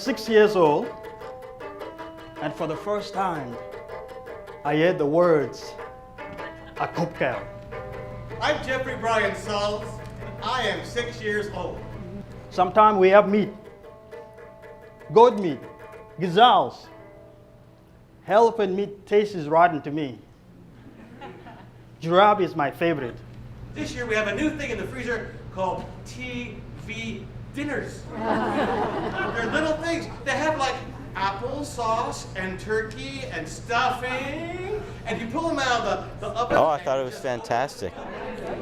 6 years old, and for the first time, I heard the words, a cocktail. I'm Jeffrey Brian Salz. I am 6 years old. Sometimes we have meat, goat meat, gazelles. Elephant meat tastes rotten to me. Giraffe is my favorite. This year we have a new thing in the freezer called TV dinners. They're little things. They have like applesauce and turkey and stuffing, and you pull them out of the oven. Oh, I thought it was fantastic.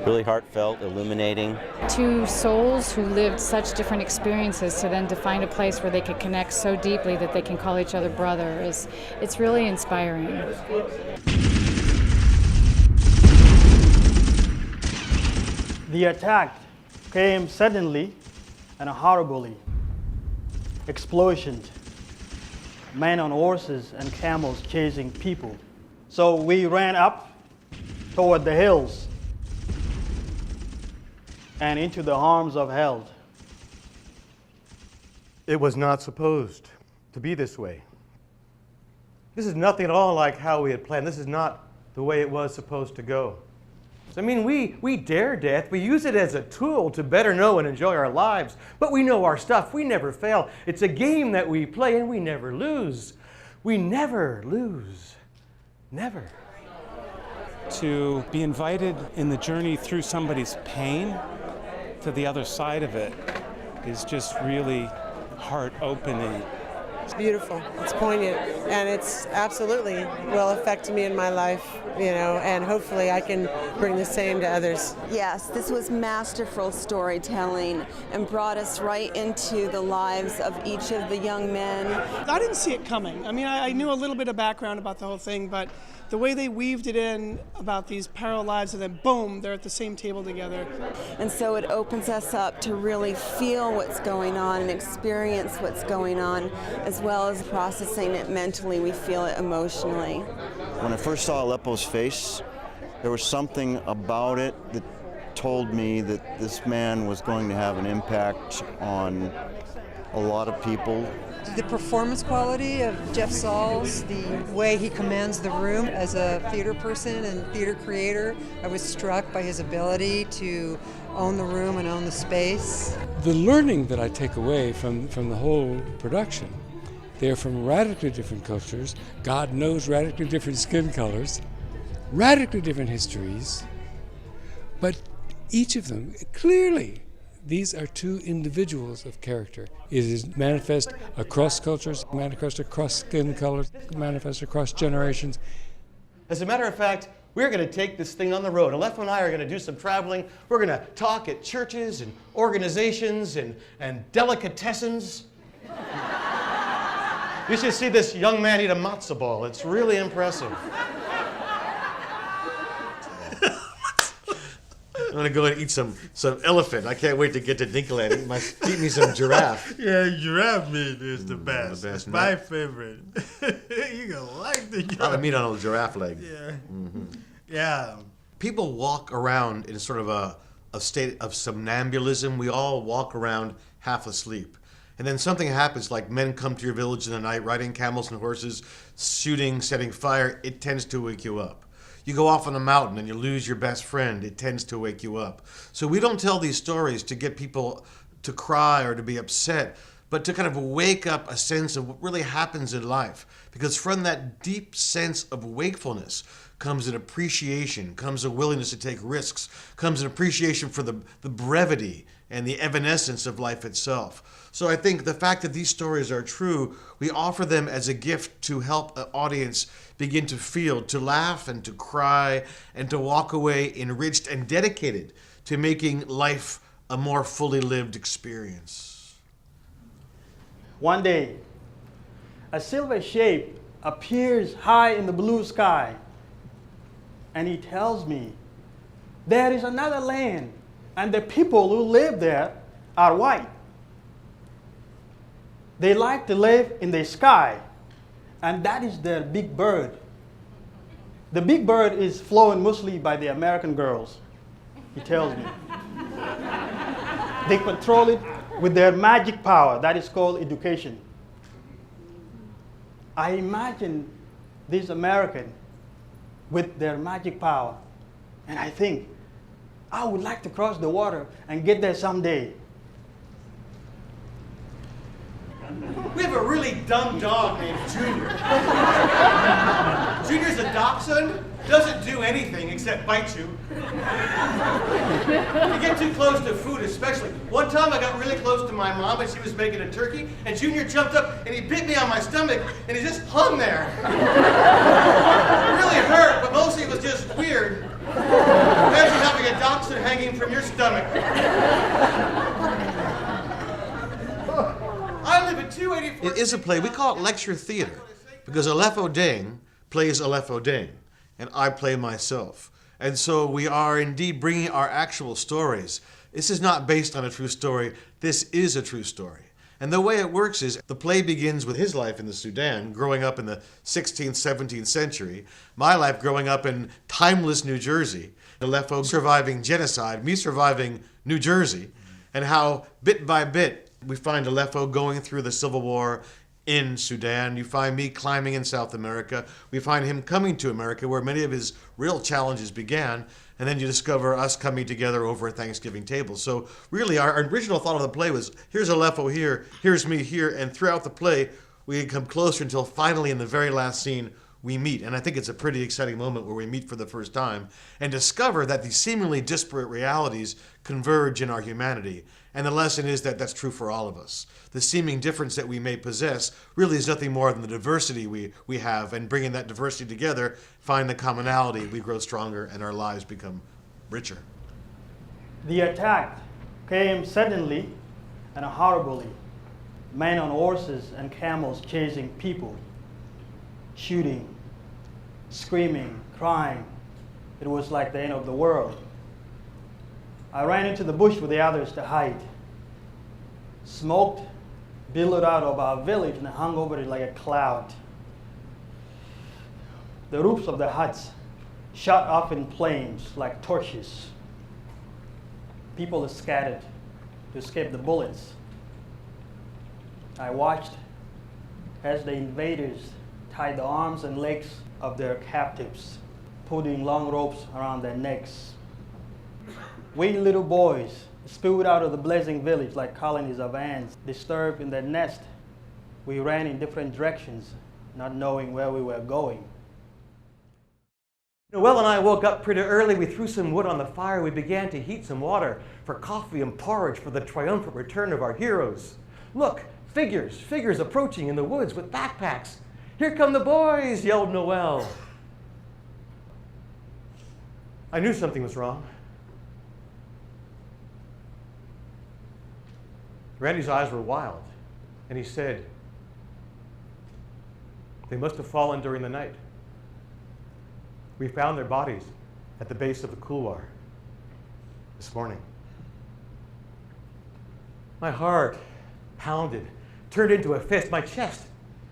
Really heartfelt, illuminating. Two souls who lived such different experiences, to then to find a place where they could connect so deeply that they can call each other brother, it's really inspiring. The attack came suddenly and horribly. Explosions, men on horses and camels chasing people. So we ran up toward the hills and into the arms of hell. It was not supposed to be this way. This is nothing at all like how we had planned. This is not the way it was supposed to go. I mean, we dare death. We use it as a tool to better know and enjoy our lives. But we know our stuff. We never fail. It's a game that we play and we never lose. We never lose. Never. To be invited in the journey through somebody's pain to the other side of it is just really heart-opening. It's beautiful, it's poignant, and it's absolutely will affect me in my life, and hopefully I can bring the same to others. Yes, this was masterful storytelling and brought us right into the lives of each of the young men. I didn't see it coming. I mean, I knew a little bit of background about the whole thing, but the way they weaved it in about these parallel lives, and then boom, they're at the same table together. And so it opens us up to really feel what's going on and experience what's going on, as well as processing it mentally. We feel it emotionally. When I first saw Aleppo's face, there was something about it that told me that this man was going to have an impact on a lot of people. The performance quality of Jeff Salz, the way he commands the room as a theater person and theater creator, I was struck by his ability to own the room and own the space. The learning that I take away from the whole production, they're from radically different cultures, God knows radically different skin colors, radically different histories, but each of them, clearly, these are two individuals of character. It is manifest across cultures, manifest across skin colors, manifest across generations. As a matter of fact, we're going to take this thing on the road. Alepho and I are going to do some traveling. We're going to talk at churches and organizations and delicatessens. You should see this young man eat a matzo ball. It's really impressive. I'm gonna go and eat some elephant. I can't wait to get to Dinkerland. Eat me some giraffe. Yeah, giraffe meat is the best. The best. It's my favorite. You're gonna like the giraffe. A lot of meat on a giraffe leg. Yeah. Mm-hmm. Yeah. People walk around in sort of a state of somnambulism. We all walk around half asleep. And then something happens, like men come to your village in the night, riding camels and horses, shooting, setting fire. It tends to wake you up. You go off on a mountain and you lose your best friend. It tends to wake you up. So we don't tell these stories to get people to cry or to be upset, but to kind of wake up a sense of what really happens in life. Because from that deep sense of wakefulness comes an appreciation, comes a willingness to take risks, comes an appreciation for the brevity and the evanescence of life itself. So I think the fact that these stories are true, we offer them as a gift to help an audience begin to feel, to laugh and to cry and to walk away enriched and dedicated to making life a more fully lived experience. One day, a silver shape appears high in the blue sky, and he tells me, there is another land, and the people who live there are white. They like to live in the sky, and that is their big bird. The big bird is flown mostly by the American girls, he tells me. They control it with their magic power, that is called education. I imagine this American with their magic power, and I think I would like to cross the water and get there someday. We have a really dumb dog named Junior. Junior's a dachshund, doesn't do anything except bite you. You get too close to food especially. One time I got really close to my mom and she was making a turkey and Junior jumped up and he bit me on my stomach and he just hung there. It really hurt, but mostly it was just weird. Imagine having a dachshund hanging from your stomach. I live at 284. It is a play. We call it lecture theater because Alepho Deng plays Alepho Deng, and I play myself. And so we are indeed bringing our actual stories. This is not based on a true story. This is a true story. And the way it works is the play begins with his life in the Sudan, growing up in the 16th, 17th century, my life growing up in timeless New Jersey, Alepho surviving genocide, me surviving New Jersey, and how bit by bit we find Alepho going through the civil war in Sudan. You find me climbing in South America. We find him coming to America where many of his real challenges began. And then you discover us coming together over a Thanksgiving table. So really our original thought of the play was, here's Alepho here, here's me here. And throughout the play, we come closer until finally in the very last scene, we meet. And I think it's a pretty exciting moment where we meet for the first time and discover that these seemingly disparate realities converge in our humanity. And the lesson is that that's true for all of us. The seeming difference that we may possess really is nothing more than the diversity we have, and bringing that diversity together, find the commonality, we grow stronger and our lives become richer. The attack came suddenly and horribly. Men on horses and camels chasing people, shooting, screaming, crying. It was like the end of the world. I ran into the bush with the others to hide. Smoke billowed out of our village and hung over it like a cloud. The roofs of the huts shot off in flames like torches. People scattered to escape the bullets. I watched as the invaders tied the arms and legs of their captives, putting long ropes around their necks. We little boys spewed out of the blazing village like colonies of ants, disturbed in their nest. We ran in different directions, not knowing where we were going. Noel and I woke up pretty early. We threw some wood on the fire. We began to heat some water for coffee and porridge for the triumphant return of our heroes. Look, figures approaching in the woods with backpacks. Here come the boys, yelled Noel. I knew something was wrong. Randy's eyes were wild, and he said, they must have fallen during the night. We found their bodies at the base of the couloir this morning. My heart pounded, turned into a fist. My chest,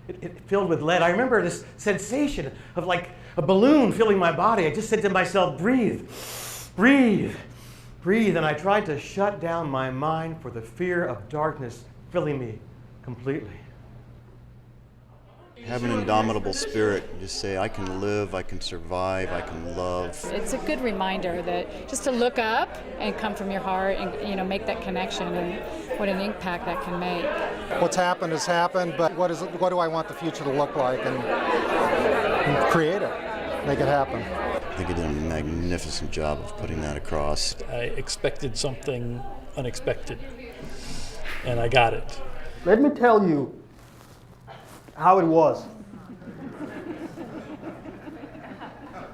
it filled with lead. I remember this sensation of like a balloon filling my body. I just said to myself, breathe, breathe, breathe. And I tried to shut down my mind for the fear of darkness filling me completely. Have an indomitable spirit. Just say, I can live, I can survive, I can love. It's a good reminder that just to look up and come from your heart and make that connection, and what an impact that can make. What's happened has happened, but what do I want the future to look like, and create it, make it happen. I think he did a magnificent job of putting that across. I expected something unexpected, and I got it. Let me tell you how it was.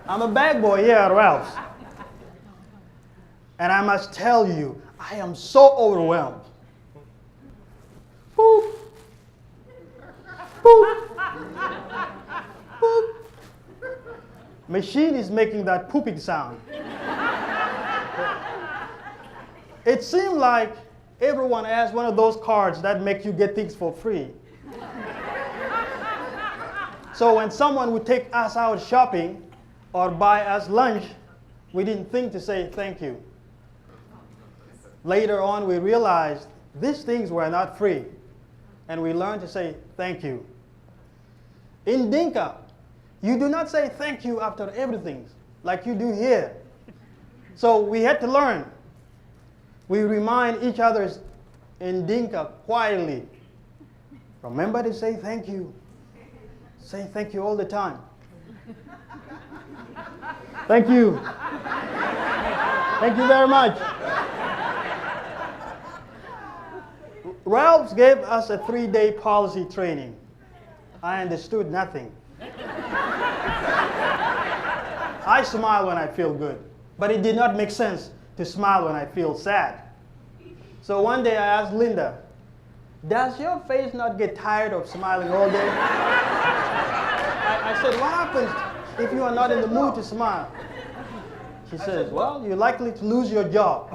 I'm a bad boy here at Ralph's. And I must tell you, I am so overwhelmed. Boop. Boop. Boop. Machine is making that pooping sound. It seemed like everyone has one of those cards that make you get things for free. So when someone would take us out shopping or buy us lunch, we didn't think to say thank you. Later on, we realized these things were not free, and we learned to say thank you. In Dinka, you do not say thank you after everything like you do here. So we had to learn. We remind each other in Dinka quietly. Remember to say thank you. Say thank you all the time. Thank you. Thank you very much. Ralph gave us a 3-day policy training. I understood nothing. I smile when I feel good, but it did not make sense to smile when I feel sad. So one day I asked Linda, does your face not get tired of smiling all day? I said, what happens if you are not in the mood to smile? She says, well, you're likely to lose your job.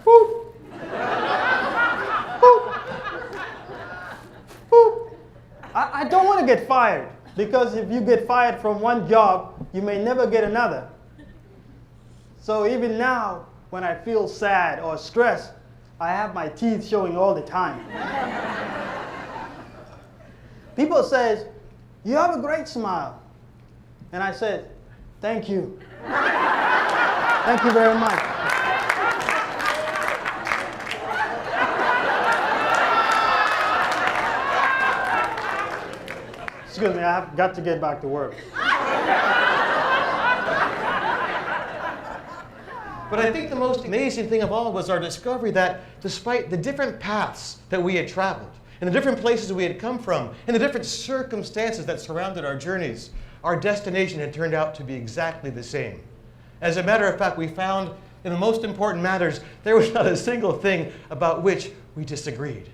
Boop. Boop. Boop. I don't want to get fired, because if you get fired from one job, you may never get another. So even now, when I feel sad or stressed, I have my teeth showing all the time. People say, you have a great smile. And I said, thank you. Thank you very much. Excuse me, I have got to get back to work. But I think the most amazing thing of all was our discovery that despite the different paths that we had traveled, and the different places we had come from, and the different circumstances that surrounded our journeys, our destination had turned out to be exactly the same. As a matter of fact, we found in the most important matters, there was not a single thing about which we disagreed.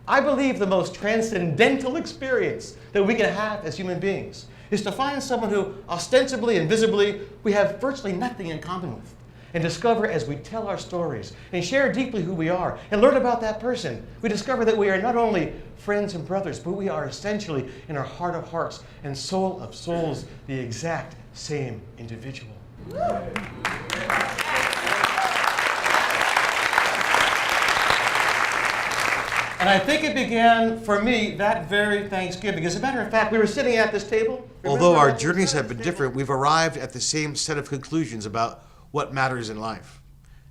I believe the most transcendental experience that we can have as human beings is to find someone who ostensibly and visibly we have virtually nothing in common with, and discover as we tell our stories and share deeply who we are and learn about that person, we discover that we are not only friends and brothers, but we are essentially in our heart of hearts and soul of souls the exact same individual. And I think it began, for me, that very Thanksgiving. As a matter of fact, we were sitting at this table. Although our journeys have been different, we've arrived at the same set of conclusions about what matters in life.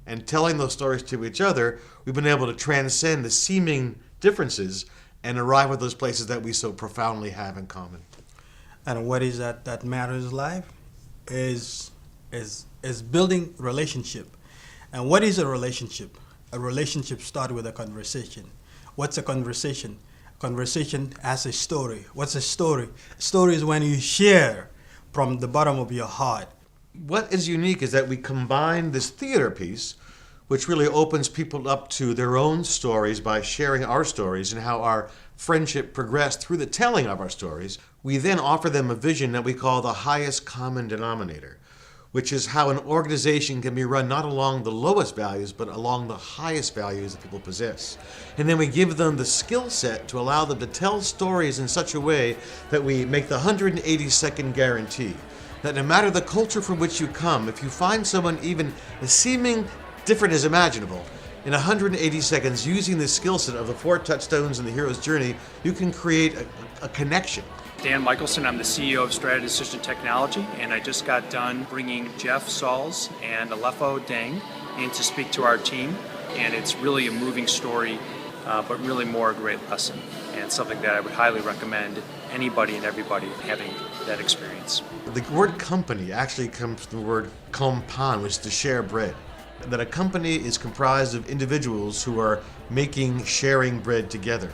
And telling those stories to each other, we've been able to transcend the seeming differences and arrive at those places that we so profoundly have in common. And what is that matters in life is building relationship. And what is a relationship? A relationship starts with a conversation. What's a conversation? A conversation has a story. What's a story? A story is when you share from the bottom of your heart. What is unique is that we combine this theater piece, which really opens people up to their own stories by sharing our stories and how our friendship progressed through the telling of our stories. We then offer them a vision that we call the highest common denominator, which is how an organization can be run not along the lowest values, but along the highest values that people possess. And then we give them the skill set to allow them to tell stories in such a way that we make the 180-second guarantee that no matter the culture from which you come, if you find someone even as seeming different as imaginable, in 180 seconds, using the skill set of the 4 touchstones in the hero's journey, you can create a connection. Dan Michelson, I'm the CEO of Strata Decision Technology, and I just got done bringing Jeff Salz and Alepho Deng in to speak to our team, and it's really a moving story, but really more a great lesson, and something that I would highly recommend anybody and everybody having that experience. The word company actually comes from the word compan, which is to share bread. That a company is comprised of individuals who are sharing bread together.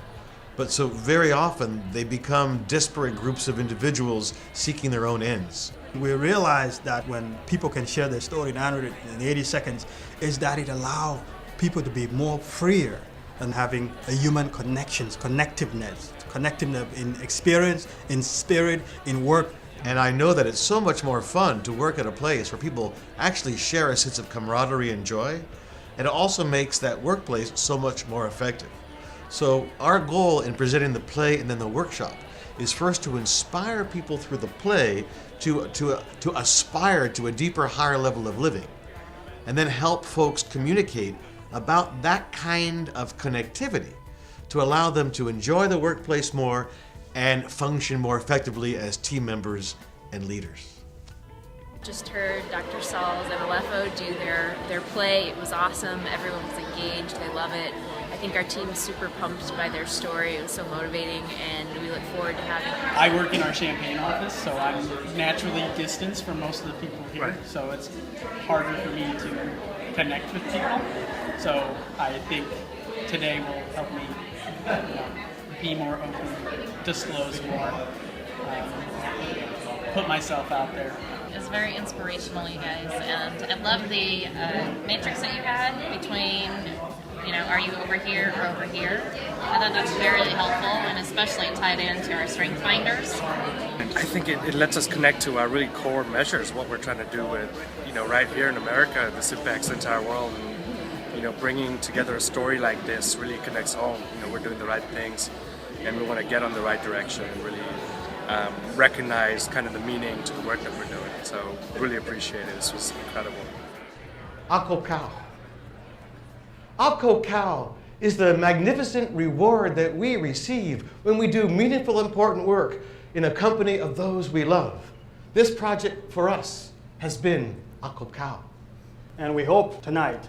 But so very often they become disparate groups of individuals seeking their own ends. We realize that when people can share their story in 180 seconds, is that it allows people to be more freer and having a human connectiveness in experience, in spirit, in work. And I know that it's so much more fun to work at a place where people actually share a sense of camaraderie and joy. And it also makes that workplace so much more effective. So our goal in presenting the play and then the workshop is first to inspire people through the play to aspire to a deeper, higher level of living, and then help folks communicate about that kind of connectivity to allow them to enjoy the workplace more and function more effectively as team members and leaders. Just heard Dr. Salz and Alepho do their play. It was awesome. Everyone was engaged. They love it. I think our team's super pumped by their story. It was so motivating, and we look forward to having them. I work in our Champaign office, so I'm naturally distanced from most of the people here. Right. So it's harder for me to connect with people. So I think today will help me be more open, disclose more, put myself out there. It was very inspirational, you guys, and I love the matrix that you had between, are you over here or over here? I thought that's very helpful, and especially tied into our strength finders. I think it lets us connect to our really core measures, what we're trying to do with, right here in America, this impacts the entire world. And, bringing together a story like this really connects home. We're doing the right things, and we want to get on the right direction and really recognize kind of the meaning to the work that we're doing. So really appreciate it. This was incredible. Ako Kao. Ako Kao is the magnificent reward that we receive when we do meaningful, important work in a company of those we love. This project for us has been Ako Kao. And we hope tonight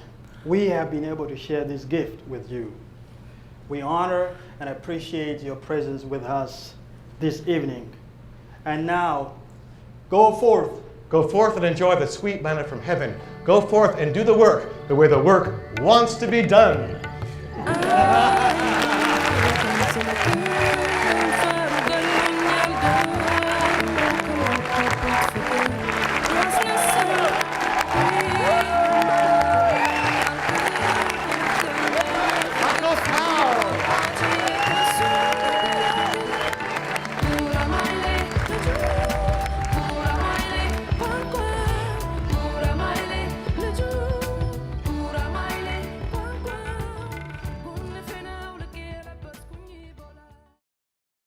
we have been able to share this gift with you. We honor and appreciate your presence with us this evening. And now, go forth. Go forth and enjoy the sweet manna from heaven. Go forth and do the work the way the work wants to be done.